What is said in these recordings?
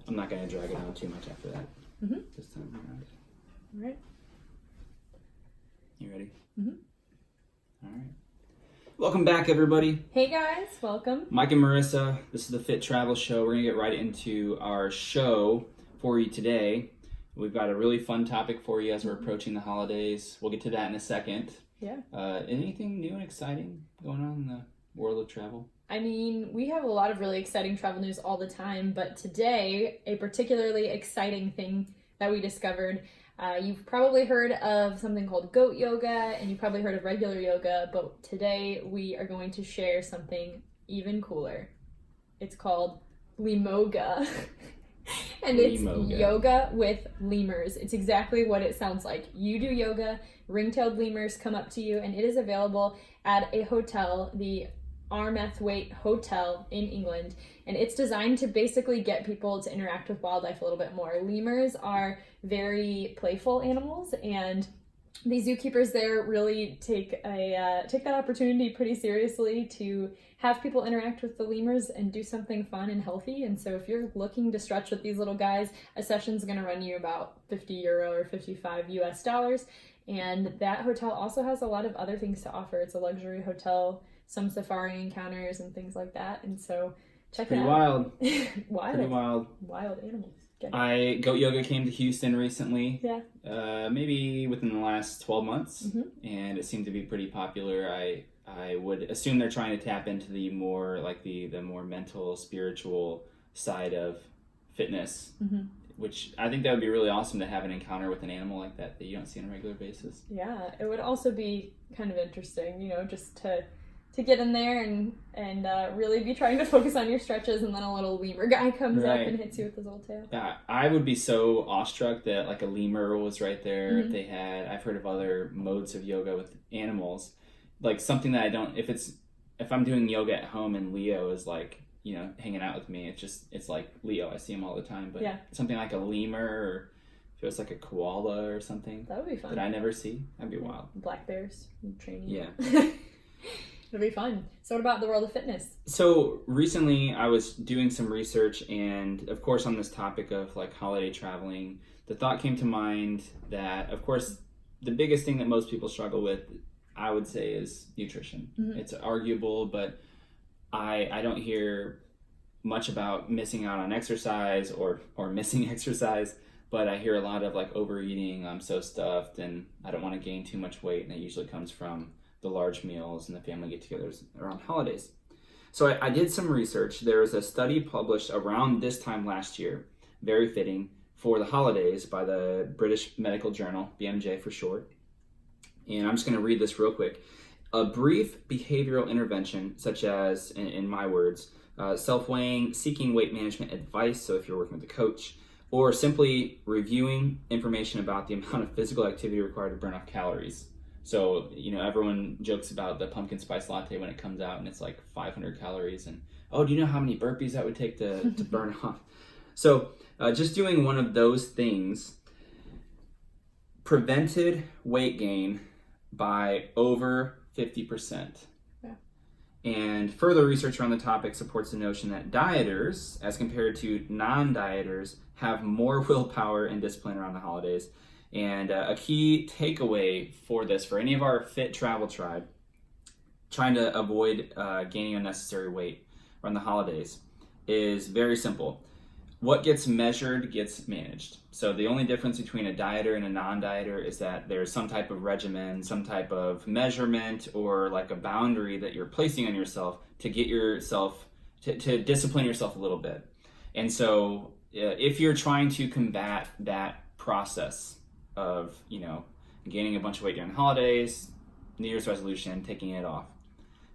I'm not going to drag it on too much after that. This time around. All right. You ready? All right. Welcome back, everybody. Hey guys, welcome. Mike and Maryssa, this is the Fit Travel Show. We're going to get right into our show for you today. We've got a really fun topic for you as we're approaching the holidays. We'll get to that in a second. Yeah. Anything new and exciting going on in the world of travel? I mean, we have a lot of really exciting travel news all the time, but today, a particularly exciting thing that we discovered. You've probably heard of something called goat yoga, and you've probably heard of regular yoga, but today we are going to share something even cooler. It's called Lemoga. And it's Lemoga. yoga with lemurs. It's exactly what it sounds like. You do yoga, ring-tailed lemurs come up to you, and it is available at a hotel, the Armathwaite Hotel in England, and it's designed to basically get people to interact with wildlife a little bit more. Lemurs are very playful animals, and the zookeepers there really take that opportunity pretty seriously to have people interact with the lemurs and do something fun and healthy. And so if you're looking to stretch with these little guys, a session's going to run you about €50 or $55. And that hotel also has a lot of other things to offer. It's a luxury hotel, some safari encounters and things like that. And so check it out. Wild. Wild. Wild. Wild animals. Goat yoga came to Houston recently. Yeah. Maybe within the last 12 months, and it seemed to be pretty popular. I would assume they're trying to tap into the more like the more mental, spiritual side of fitness, which I think that would be really awesome to have an encounter with an animal like that you don't see on a regular basis. Yeah, it would also be kind of interesting, just to get in there and really be trying to focus on your stretches, and then a little lemur guy comes up and hits you with his old tail. Yeah, I would be so awestruck that like a lemur was right there. If they had, I've heard of other modes of yoga with animals, like something that I don't. If I'm doing yoga at home and Leo is like hanging out with me, it's like Leo. I see him all the time, but something like a lemur, or if it was like a koala or something, that would be fun. That I never see. That'd be wild. Black bears training. Yeah. It'll be fun. So what about the world of fitness? So recently I was doing some research, and of course on this topic of like holiday traveling, the thought came to mind that of course the biggest thing that most people struggle with, I would say, is nutrition. It's arguable, but I don't hear much about missing out on exercise or missing exercise, but I hear a lot of like overeating. I'm so stuffed and I don't want to gain too much weight, and that usually comes from the large meals and the family get-togethers around holidays. So I did some research. There was a study published around this time last year, very fitting for the holidays, by the British Medical Journal, BMJ for short. And I'm just going to read this real quick. A brief behavioral intervention, such as, in my words, self-weighing, seeking weight management advice, so if you're working with a coach, or simply reviewing information about the amount of physical activity required to burn off calories. So, everyone jokes about the pumpkin spice latte when it comes out and it's like 500 calories. And, do you know how many burpees that would take to burn off? So, just doing one of those things prevented weight gain by over 50%. Yeah. And further research around the topic supports the notion that dieters, as compared to non-dieters, have more willpower and discipline around the holidays. And a key takeaway for this, for any of our fit travel tribe, trying to avoid gaining unnecessary weight around the holidays, is very simple. What gets measured gets managed. So the only difference between a dieter and a non-dieter is that there's some type of regimen, some type of measurement, or like a boundary that you're placing on yourself to get yourself, to discipline yourself a little bit. And so if you're trying to combat that process of, gaining a bunch of weight during the holidays, New Year's resolution, taking it off,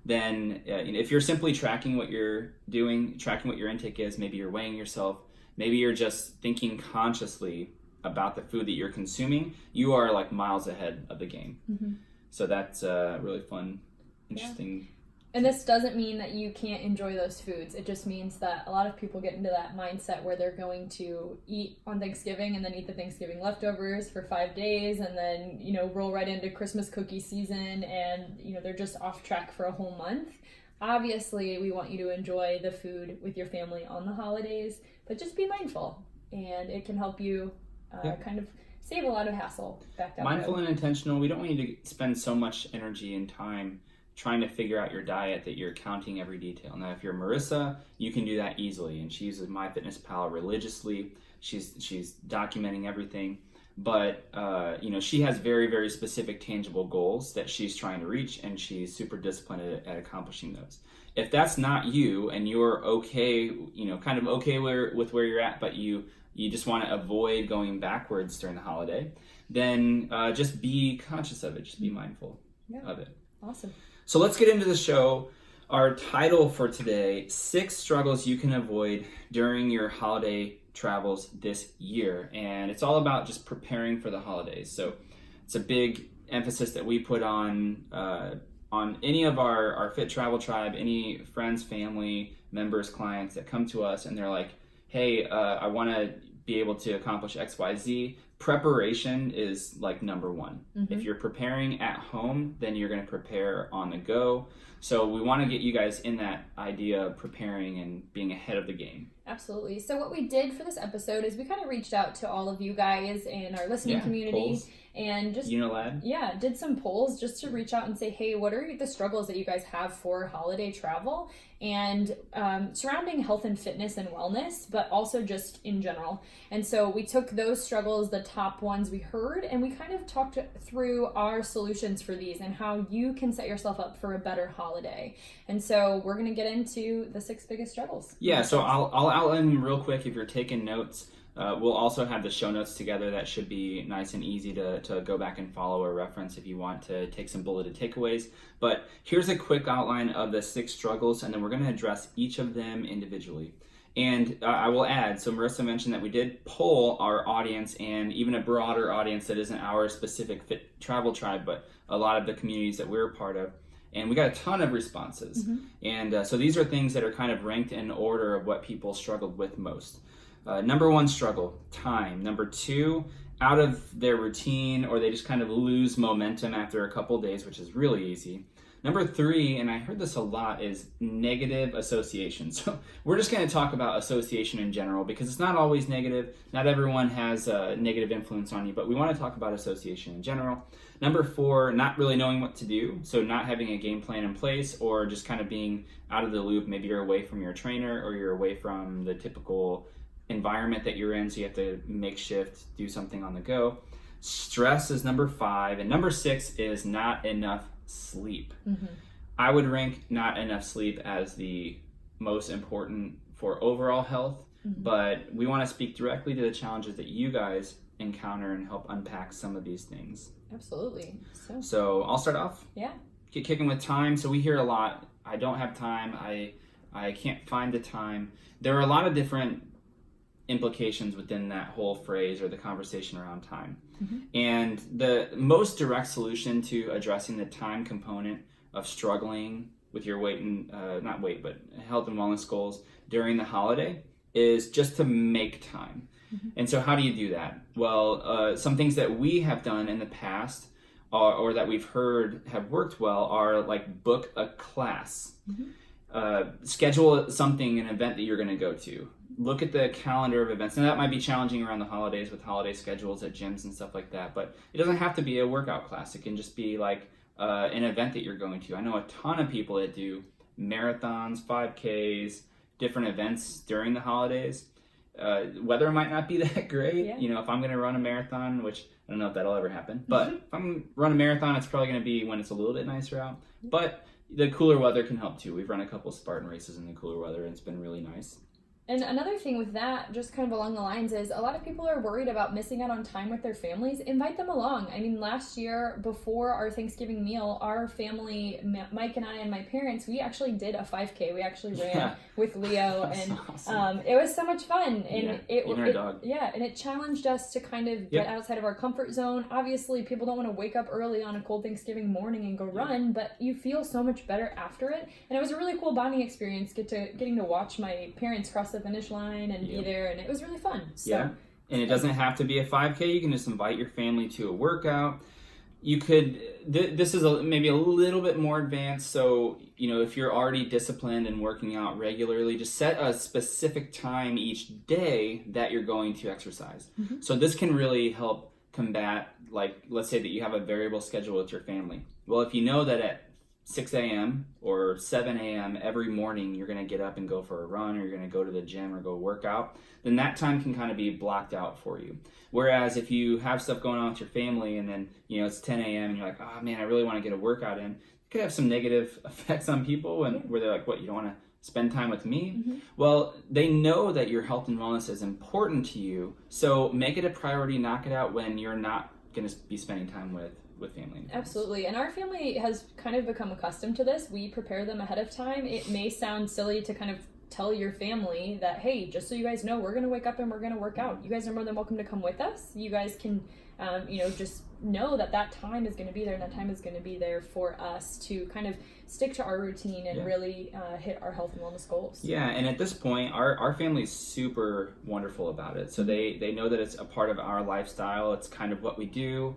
then if you're simply tracking what you're doing, tracking what your intake is, maybe you're weighing yourself, maybe you're just thinking consciously about the food that you're consuming, you are like miles ahead of the game. So that's really fun, interesting. And this doesn't mean that you can't enjoy those foods. It just means that a lot of people get into that mindset where they're going to eat on Thanksgiving and then eat the Thanksgiving leftovers for 5 days and then, roll right into Christmas cookie season, and, they're just off track for a whole month. Obviously, we want you to enjoy the food with your family on the holidays, but just be mindful, and it can help you kind of save a lot of hassle back down. Mindful and intentional. We don't want you to spend so much energy and time trying to figure out your diet that you're counting every detail. Now, if you're Maryssa, you can do that easily, and she uses MyFitnessPal religiously. She's documenting everything, but she has very, very specific, tangible goals that she's trying to reach, and she's super disciplined at accomplishing those. If that's not you, and you're okay, kind of okay with where you're at, but you just want to avoid going backwards during the holiday, then just be conscious of it. Just be mindful of it. Awesome. So let's get into the show. Our title for today, 6 struggles you can avoid during your holiday travels this year. And it's all about just preparing for the holidays. So it's a big emphasis that we put on any of our Fit Travel Tribe, any friends, family, members, clients that come to us and they're like, hey, I want to be able to accomplish X, Y, Z. Preparation is like number one. Mm-hmm. If you're preparing at home, then you're going to prepare on the go. So we want to get you guys in that idea of preparing and being ahead of the game. Absolutely. So what we did for this episode is we kind of reached out to all of you guys in our listening community. Polls. And just did some polls just to reach out and say, hey, what are the struggles that you guys have for holiday travel and surrounding health and fitness and wellness, but also just in general. And so we took those struggles, the top ones we heard, and we kind of talked through our solutions for these and how you can set yourself up for a better holiday. And so we're going to get into the 6 biggest struggles. Yeah, so I'll outline them real quick if you're taking notes. We'll also have the show notes together. That should be nice and easy to go back and follow or reference if you want to take some bulleted takeaways. But here's a quick outline of the 6 struggles, and then we're going to address each of them individually. And I will add, so Maryssa mentioned that we did poll our audience and even a broader audience that isn't our specific Fit Travel Tribe, but a lot of the communities that we're a part of. And we got a ton of responses. Mm-hmm. And so these are things that are kind of ranked in order of what people struggled with most. Number 1 struggle, time. Number 2, out of their routine, or they just kind of lose momentum after a couple days, which is really easy. Number 3, and I heard this a lot, is negative association. So we're just going to talk about association in general because it's not always negative. Not everyone has a negative influence on you, but we want to talk about association in general. Number 4, not really knowing what to do. So not having a game plan in place or just kind of being out of the loop. Maybe you're away from your trainer or you're away from the typical environment that you're in, so you have to makeshift, do something on the go. Stress is number 5, and number 6 is not enough sleep. Mm-hmm. I would rank not enough sleep as the most important for overall health, but we want to speak directly to the challenges that you guys encounter and help unpack some of these things. Absolutely. So I'll start off. Yeah. Get kicking with time. So we hear a lot, I don't have time, I can't find the time. There are a lot of different implications within that whole phrase or the conversation around time. Mm-hmm. And the most direct solution to addressing the time component of struggling with your weight and health and wellness goals during the holiday is just to make time. Mm-hmm. And so how do you do that? Well, some things that we have done in the past or that we've heard have worked well are like book a class. Mm-hmm. Schedule something, an event that you're going to go to. Look at the calendar of events. And that might be challenging around the holidays with holiday schedules at gyms and stuff like that. But it doesn't have to be a workout class. It can just be like an event that you're going to. I know a ton of people that do marathons, 5Ks, different events during the holidays. Weather might not be that great. Yeah. If I'm going to run a marathon, which I don't know if that'll ever happen. But if I'm going to run a marathon, it's probably going to be when it's a little bit nicer out. But the cooler weather can help too. We've run a couple Spartan races in the cooler weather, and it's been really nice. And another thing with that, just kind of along the lines, is a lot of people are worried about missing out on time with their families. Invite them along. I mean, last year, before our Thanksgiving meal, our family, Mike and I and my parents, we actually did a 5K. We actually ran with Leo, and awesome. It was so much fun. And it challenged us to kind of get outside of our comfort zone. Obviously, people don't want to wake up early on a cold Thanksgiving morning and go run, but you feel so much better after it. And it was a really cool bonding experience, getting to watch my parents cross the finish line and be there, and it was really fun. And it doesn't have to be a 5K. You can just invite your family to a workout. You could, this is maybe a little bit more advanced. So, if you're already disciplined and working out regularly, just set a specific time each day that you're going to exercise. Mm-hmm. So this can really help combat, like, let's say that you have a variable schedule with your family. Well, if you know that at 6 a.m. or 7 a.m. every morning you're going to get up and go for a run, or you're going to go to the gym or go work out, then that time can kind of be blocked out for you. Whereas if you have stuff going on with your family and then, it's 10 a.m. and you're like, oh man, I really want to get a workout in, it could have some negative effects on people where they're like, what, you don't want to spend time with me? Mm-hmm. Well, they know that your health and wellness is important to you, so make it a priority, knock it out when you're not going to be spending time with family and friends. Absolutely. And our family has kind of become accustomed to this. We prepare them ahead of time. It may sound silly to kind of tell your family that, hey, just so you guys know, we're going to wake up and we're going to work out. You guys are more than welcome to come with us. You guys can, just know that time is going to be there, and that time is going to be there for us to kind of stick to our routine and really hit our health and wellness goals. Yeah, and at this point, our family's super wonderful about it. So they know that it's a part of our lifestyle. It's kind of what we do.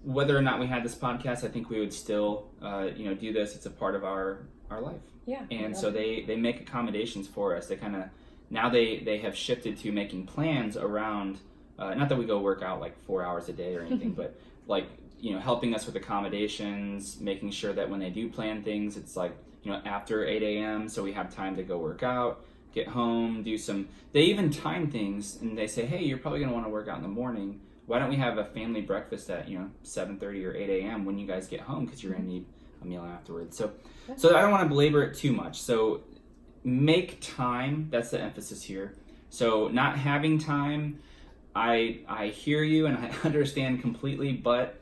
Whether or not we had this podcast, I think we would still, do this. It's a part of our life. Yeah. And so they make accommodations for us. They kind of, now they have shifted to making plans around, not that we go work out like 4 hours a day or anything, but like, helping us with accommodations, making sure that when they do plan things, it's like, after 8 a.m. so we have time to go work out, get home, they even time things, and they say, hey, you're probably going to want to work out in the morning. Why don't we have a family breakfast at 7:30 or 8 a.m. when you guys get home, because you're going to need a meal afterwards. So I don't want to belabor it too much. So make time. That's the emphasis here. So not having time, I hear you and I understand completely, but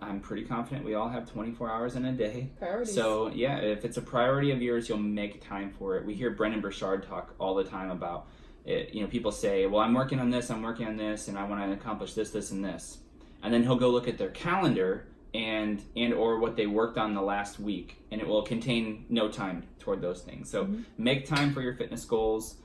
I'm pretty confident we all have 24 hours in a day. Priorities. So yeah, if it's a priority of yours, you'll make time for it. We hear Brendan Burchard talk all the time about it. People say, well, I'm working on this, and I want to accomplish this, this, and this. And then he'll go look at their calendar and or what they worked on the last week, and it will contain no time toward those things. So make time for your fitness goals,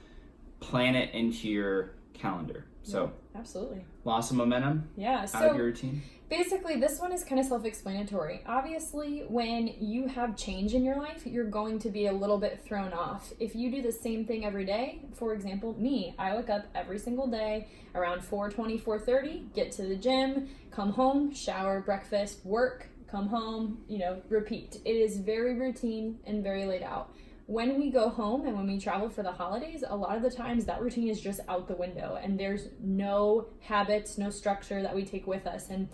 plan it into your calendar. So absolutely. Loss of momentum? Yeah. Out of your routine? Basically, this one is kind of self-explanatory. Obviously, when you have change in your life, you're going to be a little bit thrown off. If you do the same thing every day, for example, I wake up every single day around 4:20, 4:30, get to the gym, come home, shower, breakfast, work, come home, repeat. It is very routine and very laid out. When we go home and when we travel for the holidays, a lot of the times that routine is just out the window, and there's no habits, no structure that we take with us. And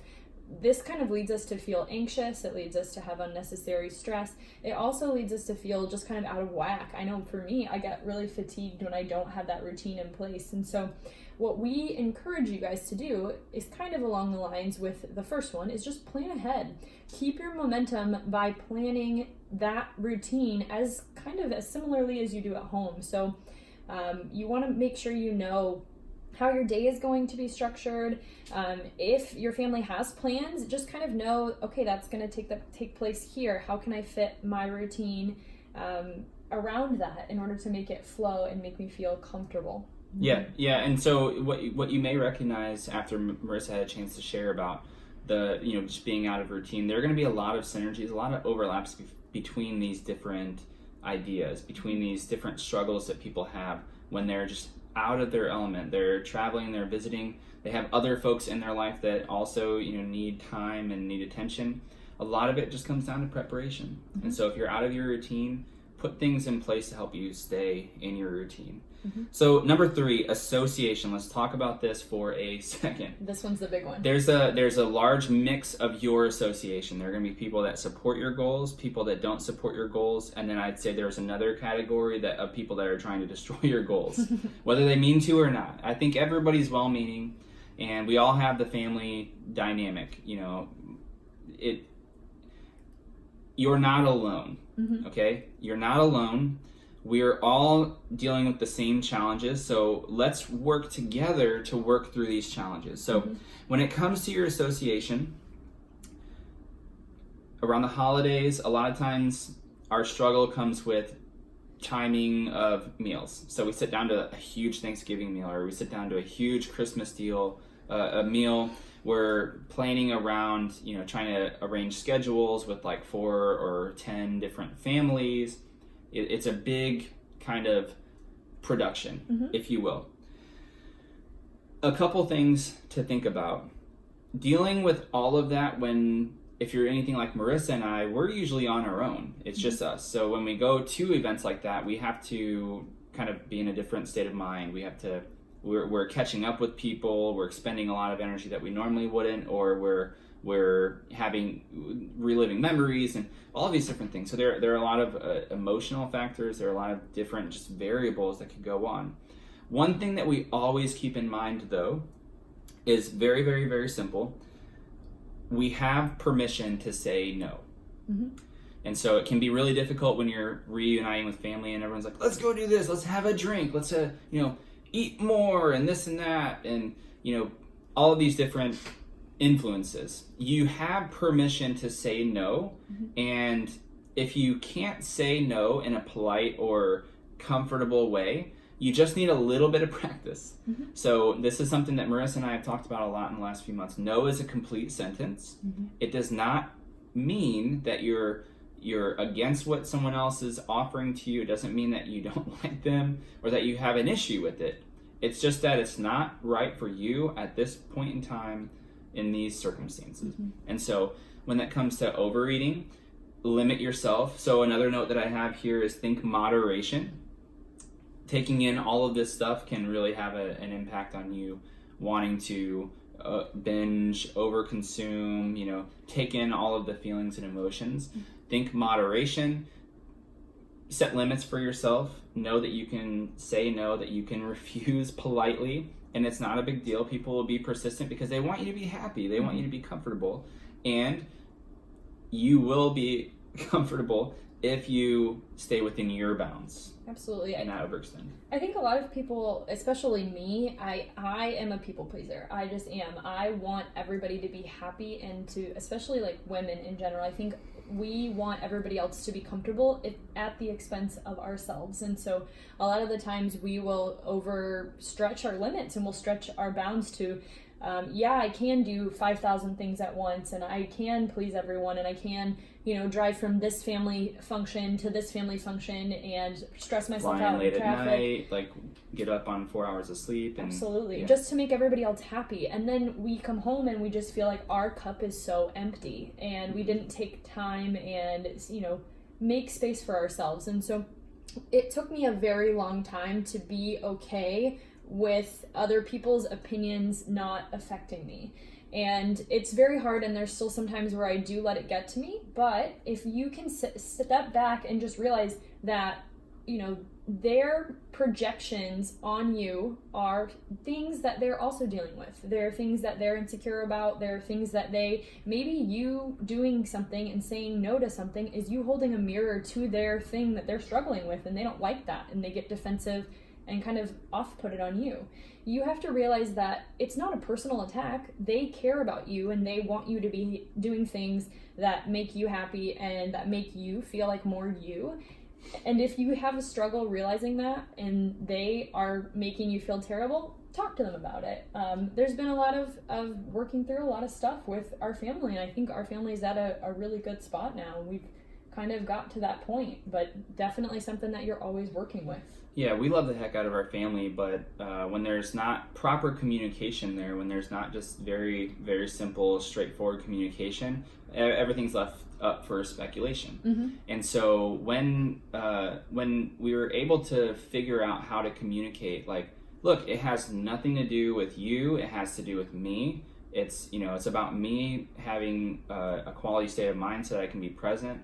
this kind of leads us to feel anxious. It leads us to have unnecessary stress. It also leads us to feel just kind of out of whack. I know for me, I get really fatigued when I don't have that routine in place. And so what we encourage you guys to do is kind of along the lines with the first one, is just plan ahead. Keep your momentum by planning that routine as kind of as similarly as you do at home. So you want to make sure you know how your day is going to be structured. If your family has plans, just kind of know, okay, that's going to take place here. How can I fit my routine around that in order to make it flow and make me feel comfortable? Yeah. And so what you may recognize after Maryssa had a chance to share about the just being out of routine, there are going to be a lot of synergies, a lot of overlaps between these different ideas, between these different struggles that people have when they're just out of their element. They're traveling, they're visiting, they have other folks in their life that also need time and need attention. A lot of it just comes down to preparation. And so if you're out of your routine, put things in place to help you stay in your routine. So number 3, association. Let's talk about this for a second. This one's the big one. There's a large mix of your association. There are going to be people that support your goals, people that don't support your goals, and then I'd say there's another category of people that are trying to destroy your goals, whether they mean to or not. I think everybody's well-meaning, and we all have the family dynamic. You're not alone. Okay? You're not alone. We're all dealing with the same challenges, so let's work together to work through these challenges. So when it comes to your association, around the holidays, a lot of times our struggle comes with timing of meals. So we sit down to a huge Thanksgiving meal, or we sit down to a huge Christmas deal a meal. We're planning around, trying to arrange schedules with like 4 or 10 different families. It's a big kind of production, if you will. A couple things to think about. Dealing with all of that if you're anything like Maryssa and I, we're usually on our own. It's just us. So when we go to events like that, we have to kind of be in a different state of mind. We're catching up with people. We're expending a lot of energy that we normally wouldn't, or we're reliving memories and all of these different things. So there are a lot of emotional factors. There are a lot of different just variables that could go on. One thing that we always keep in mind, though, is very, very, very simple. We have permission to say no. And so it can be really difficult when you're reuniting with family and everyone's like, let's go do this, let's have a drink, let's eat more and this and that, and all of these different influences. You have permission to say no, and if you can't say no in a polite or comfortable way, you just need a little bit of practice. So this is something that Maryssa and I have talked about a lot in the last few months. No is a complete sentence. It does not mean that you're against what someone else is offering to you. It doesn't mean that you don't like them or that you have an issue with it. It's just that it's not right for you at this point in time in these circumstances. And so when that comes to overeating, limit yourself. So another note that I have here is think moderation. Taking in all of this stuff can really have an impact on you wanting to binge, overconsume, take in all of the feelings and emotions. Think moderation. Set limits for yourself. Know that you can say no, that you can refuse politely, and it's not a big deal. People will be persistent because they want you to be happy. They want you to be comfortable, and you will be comfortable if you stay within your bounds. Absolutely. And not overextend. I think a lot of people, especially me, I am a people pleaser. I just am. I want everybody to be happy, and to, especially like women in general, I think we want everybody else to be comfortable at the expense of ourselves. And so a lot of the times we will overstretch our limits, and we'll stretch our bounds to I can do 5,000 things at once, and I can please everyone, and I can, drive from this family function to this family function and stress myself out in traffic. At night, like get up on 4 hours of sleep. And, absolutely. Just to make everybody else happy. And then we come home and we just feel like our cup is so empty, and we didn't take time and, make space for ourselves. And so it took me a very long time to be okay with other people's opinions not affecting me. And it's very hard, and there's still some times where I do let it get to me, but if you can step back and just realize that, their projections on you are things that they're also dealing with. There are things that they're insecure about. There are things that maybe you doing something and saying no to something is you holding a mirror to their thing that they're struggling with, and they don't like that, and they get defensive and kind of off-put it on you. You have to realize that it's not a personal attack. They care about you, and they want you to be doing things that make you happy and that make you feel like more you. And if you have a struggle realizing that and they are making you feel terrible, talk to them about it. There's been a lot of working through a lot of stuff with our family, and I think our family's at a really good spot now. We've kind of got to that point, but definitely something that you're always working with. Yeah, we love the heck out of our family, but when there's not proper communication there, when there's not just very, very simple, straightforward communication, everything's left up for speculation. And so when we were able to figure out how to communicate, like, look, it has nothing to do with you, it has to do with me. It's about me having a quality state of mind so that I can be present.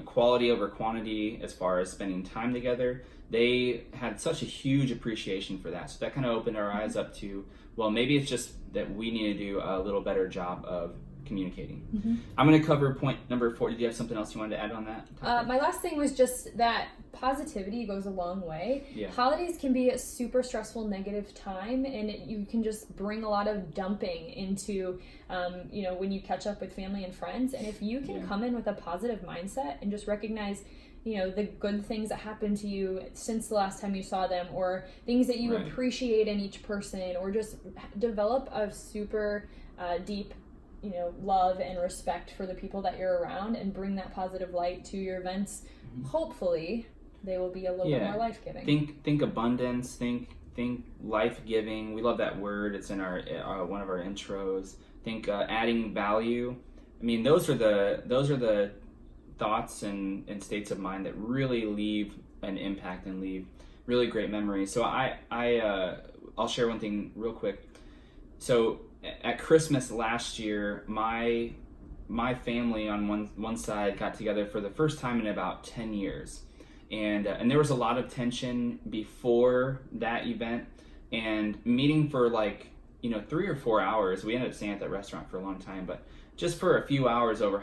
Quality over quantity as far as spending time together. They had such a huge appreciation for that. So that kind of opened our eyes up to, well, maybe it's just that we need to do a little better job of communicating. I'm going to cover point number 4. Did you have something else you wanted to add on that topic? My last thing was just that positivity goes a long way. Yeah. Holidays can be a super stressful, negative time, and you can just bring a lot of dumping into, when you catch up with family and friends. And if you can come in with a positive mindset and just recognize the good things that happened to you since the last time you saw them, or things that you Right. appreciate in each person, or just develop a super deep love and respect for the people that you're around, and bring that positive light to your events. Hopefully they will be a little bit more life-giving. Think abundance, think life-giving. We love that word. It's in our one of our intros. Think adding value. I mean, those are the thoughts and states of mind that really leave an impact and leave really great memories. So I'll share one thing real quick. So at Christmas last year, my family on one side got together for the first time in about 10 years. And there was a lot of tension before that event, and meeting for 3 or 4 hours. We ended up staying at that restaurant for a long time, but just for a few hours over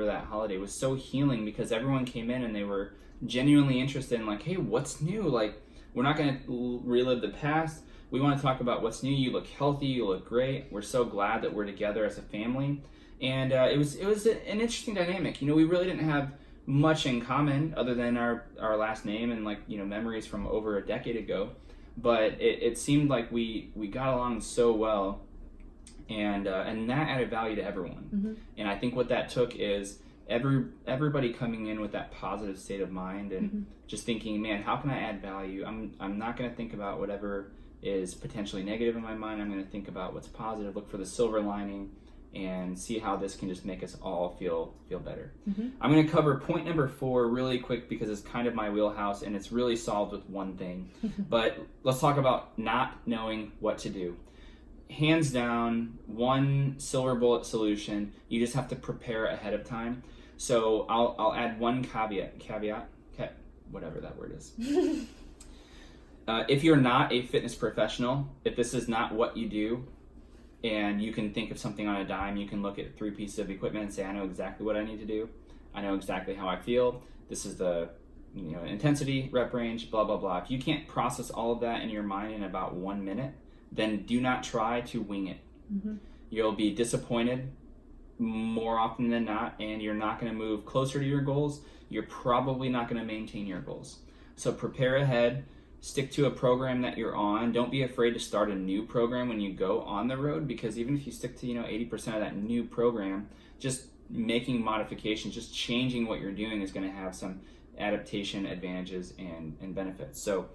that holiday was so healing, because everyone came in and they were genuinely interested in hey, what's new? We're not going to relive the past. We want to talk about what's new. You look healthy. You look great. We're so glad that we're together as a family. And it was an interesting dynamic. We really didn't have much in common other than our last name and memories from over a decade ago. But it seemed like we got along so well, and that added value to everyone. Mm-hmm. And I think what that took is everybody coming in with that positive state of mind and mm-hmm. just thinking, man, how can I add value? I'm not going to think about whatever is potentially negative in my mind. I'm going to think about what's positive, look for the silver lining, and see how this can just make us all feel better. Mm-hmm. I'm going to cover point number 4 really quick because it's kind of my wheelhouse and it's really solved with one thing. But let's talk about not knowing what to do. Hands down, one silver bullet solution. You just have to prepare ahead of time. So I'll add one caveat, whatever that word is. If you're not a fitness professional, if this is not what you do, and you can think of something on a dime, you can look at 3 pieces of equipment and say, I know exactly what I need to do. I know exactly how I feel. This is the intensity, rep range, blah, blah, blah. If you can't process all of that in your mind in about 1 minute, then do not try to wing it. Mm-hmm. You'll be disappointed more often than not, and you're not going to move closer to your goals. You're probably not going to maintain your goals. So prepare ahead. Stick to a program that you're on. Don't be afraid to start a new program when you go on the road, because even if you stick to 80% of that new program, just making modifications, just changing what you're doing is going to have some adaptation advantages and benefits. So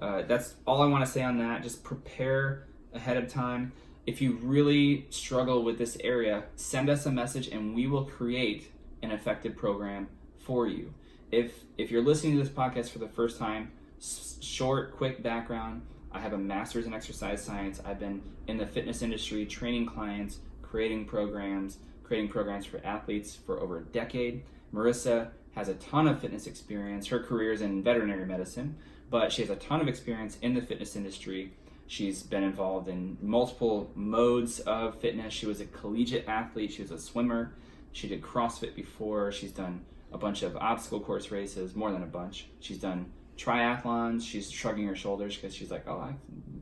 that's all I want to say on that. Just prepare ahead of time. If you really struggle with this area, send us a message and we will create an effective program for you. If you're listening to this podcast for the first time, short, quick background. I have a master's in exercise science. I've been in the fitness industry, training clients, creating programs for athletes for over a decade. Maryssa has a ton of fitness experience. Her career is in veterinary medicine, but she has a ton of experience in the fitness industry. She's been involved in multiple modes of fitness. She was a collegiate athlete. She was a swimmer. She did CrossFit before. She's done a bunch of obstacle course races, more than a bunch. She's done triathlons. She's shrugging her shoulders because she's like, oh, I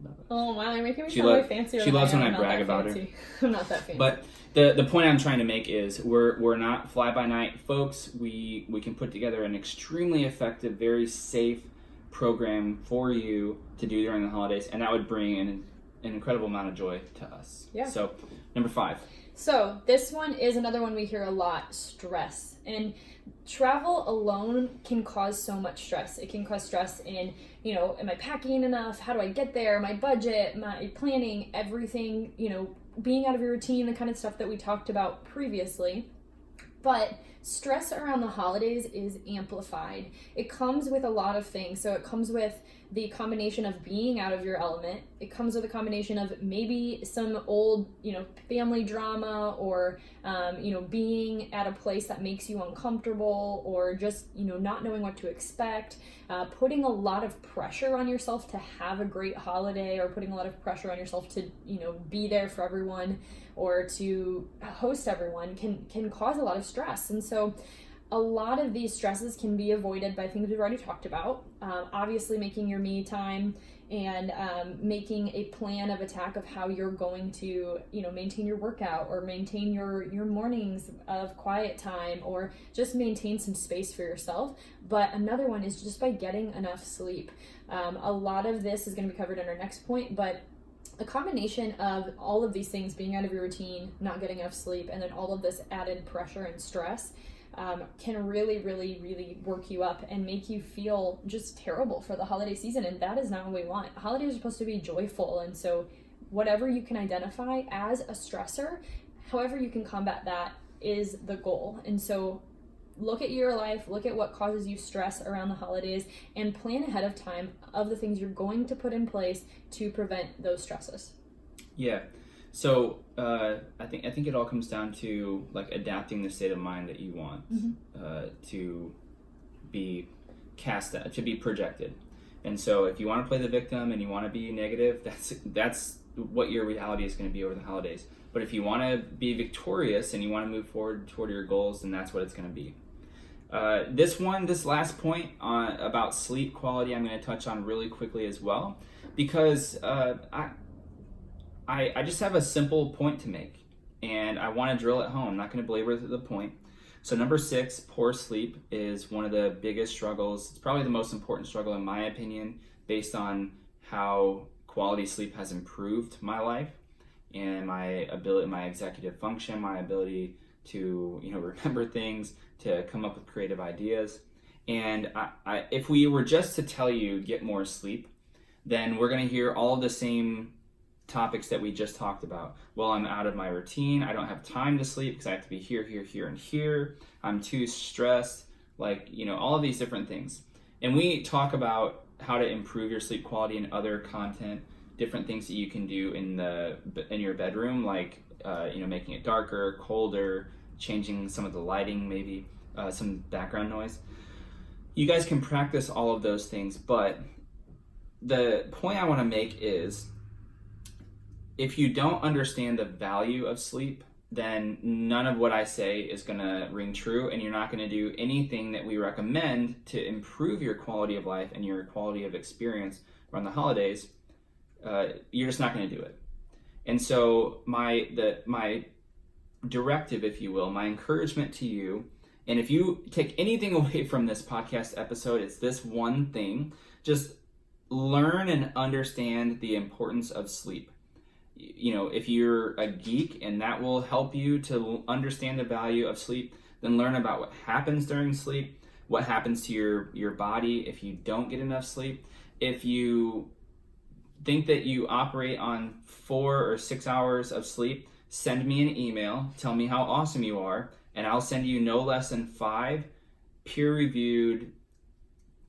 love it. Oh wow, you're making me sound way fancier. She loves when I I'm brag about her. I'm not that fancy. But the point I'm trying to make is we're not fly by night folks. We can put together an extremely effective, very safe program for you to do during the holidays, and that would bring an incredible amount of joy to us. Yeah. So number 5. So this one is another one we hear a lot: stress. And travel alone can cause so much stress. It can cause stress in, am I packing enough? How do I get there? My budget, my planning, everything, being out of your routine, the kind of stuff that we talked about previously. But stress around the holidays is amplified. It comes with a lot of things. So it comes with the combination of being out of your element. It comes with a combination of maybe some old, family drama, or, being at a place that makes you uncomfortable, or just, not knowing what to expect, putting a lot of pressure on yourself to have a great holiday, or putting a lot of pressure on yourself to, be there for everyone, or to host everyone can cause a lot of stress. And so a lot of these stresses can be avoided by things we've already talked about. Obviously, making your me time and making a plan of attack of how you're going to, maintain your workout or maintain your mornings of quiet time or just maintain some space for yourself. But another one is just by getting enough sleep. A lot of this is going to be covered in our next point, but a combination of all of these things, being out of your routine, not getting enough sleep, and then all of this added pressure and stress can really, really, really work you up and make you feel just terrible for the holiday season. And that is not what we want. Holidays are supposed to be joyful. And so whatever you can identify as a stressor, however you can combat that is the goal. And so look at your life, look at what causes you stress around the holidays, and plan ahead of time of the things you're going to put in place to prevent those stresses. Yeah. So I think it all comes down to like adapting the state of mind that you want to be to be projected. And so if you want to play the victim and you want to be negative, that's what your reality is going to be over the holidays. But if you want to be victorious and you want to move forward toward your goals, then that's what it's going to be. This last point about sleep quality, I'm going to touch on really quickly as well, because I just have a simple point to make, and I want to drill it home. I'm not going to belabor the point. So number 6, poor sleep is one of the biggest struggles. It's probably the most important struggle in my opinion, based on how quality sleep has improved my life and my ability, my executive function, my ability to remember things, to come up with creative ideas. And if we were just to tell you get more sleep, then we're going to hear all the same topics that we just talked about. Well, I'm out of my routine. I don't have time to sleep because I have to be here, and here. I'm too stressed. All of these different things. And we talk about how to improve your sleep quality and other content, different things that you can do in your bedroom, like making it darker, colder, changing some of the lighting, maybe some background noise. You guys can practice all of those things, but the point I want to make is, if you don't understand the value of sleep, then none of what I say is going to ring true, and you're not going to do anything that we recommend to improve your quality of life and your quality of experience around the holidays. You're just not going to do it. And so my directive, if you will, my encouragement to you, and if you take anything away from this podcast episode, it's this one thing: just learn and understand the importance of sleep. If you're a geek and that will help you to understand the value of sleep, then learn about what happens during sleep, what happens to your body if you don't get enough sleep. If you think that you operate on 4 or 6 hours of sleep, send me an email, tell me how awesome you are, and I'll send you no less than 5 peer-reviewed,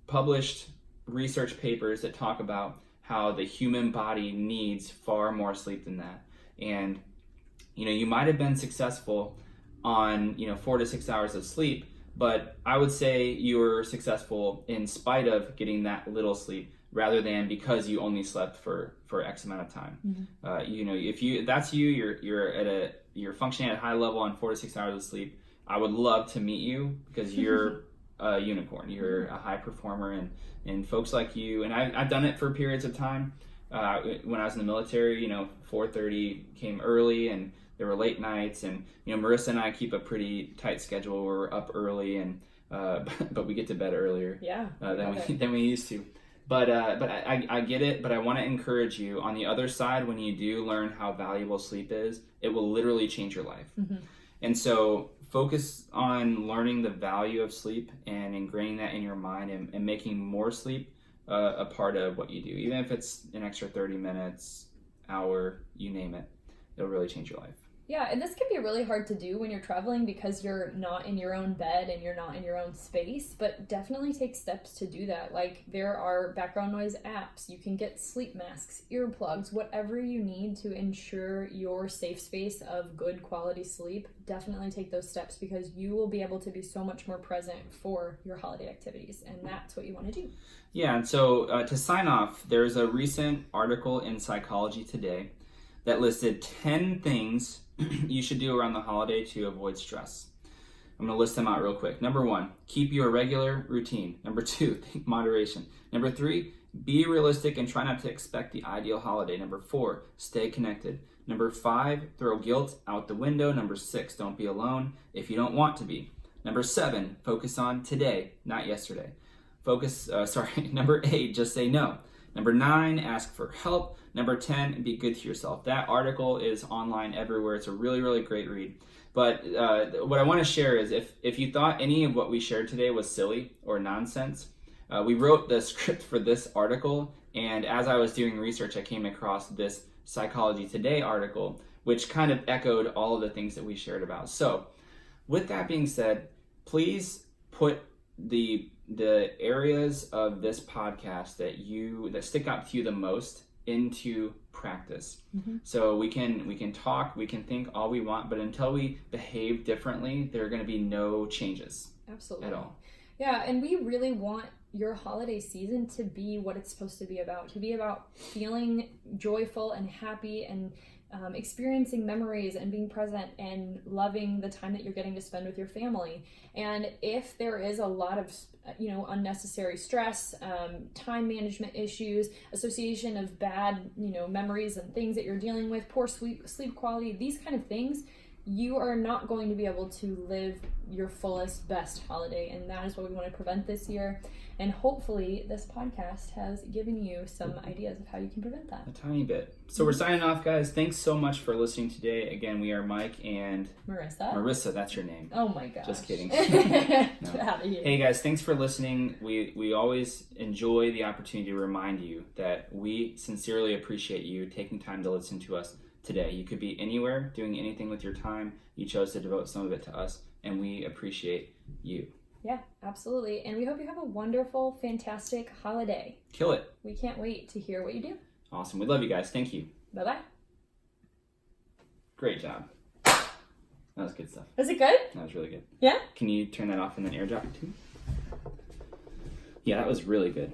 published research papers that talk about how the human body needs far more sleep than that. And you might have been successful on 4 to 6 hours of sleep, but I would say you were successful in spite of getting that little sleep, rather than because you only slept for X amount of time. If that's you're functioning at a high level on 4 to 6 hours of sleep, I would love to meet you, because you're a unicorn. You're a high performer, and folks like you, and I've done it for periods of time. When I was in the military, 4:30 came early, and there were late nights, and Maryssa and I keep a pretty tight schedule. We're up early, and but we get to bed earlier than we used to. But I get it. But I want to encourage you, on the other side, when you do learn how valuable sleep is, it will literally change your life. And so focus on learning the value of sleep and ingraining that in your mind, and making more sleep a part of what you do. Even if it's an extra 30 minutes, hour, you name it, it'll really change your life. Yeah, and this can be really hard to do when you're traveling, because you're not in your own bed and you're not in your own space, but definitely take steps to do that. Like, there are background noise apps, you can get sleep masks, earplugs, whatever you need to ensure your safe space of good quality sleep. Definitely take those steps, because you will be able to be so much more present for your holiday activities, and that's what you want to do. Yeah, and so to sign off, there's a recent article in Psychology Today that listed 10 things you should do around the holiday to avoid stress. I'm going to list them out real quick. Number 1, keep your regular routine. Number 2, think moderation. Number 3, be realistic and try not to expect the ideal holiday. Number 4, stay connected. Number 5, throw guilt out the window. Number 6, don't be alone if you don't want to be. Number 7, focus on today, not yesterday. Number 8, just say no. Number 9, ask for help. Number 10, be good to yourself. That article is online everywhere. It's a really, really great read. But what I want to share is if you thought any of what we shared today was silly or nonsense, we wrote the script for this article, and as I was doing research, I came across this Psychology Today article, which kind of echoed all of the things that we shared about. So with that being said, please put the areas of this podcast that stick out to you the most into practice. Mm-hmm. So we can talk, we can think all we want, but until we behave differently, there are going to be no changes. Absolutely. At all. Yeah, and we really want your holiday season to be what it's supposed to be about feeling joyful and happy and experiencing memories and being present and loving the time that you're getting to spend with your family. And if there is a lot of unnecessary stress, time management issues, association of bad memories and things that you're dealing with, poor sleep quality, these kind of things, you are not going to be able to live your fullest, best holiday. And that is what we want to prevent this year. And hopefully this podcast has given you some ideas of how you can prevent that. A tiny bit. So we're signing off, guys. Thanks so much for listening today. Again, we are Mike and Maryssa. Maryssa, that's your name. Oh my gosh. Just kidding. Get out of here. Hey guys, thanks for listening. We always enjoy the opportunity to remind you that we sincerely appreciate you taking time to listen to us today. You could be anywhere doing anything with your time. You chose to devote some of it to us, and we appreciate you. Yeah, absolutely. And we hope you have a wonderful, fantastic holiday. Kill it. We can't wait to hear what you do. Awesome. We love you guys. Thank you. Bye-bye. Great job. That was good stuff. Was it good? That was really good. Yeah? Can you turn that off and then air drop it too? Yeah, that was really good.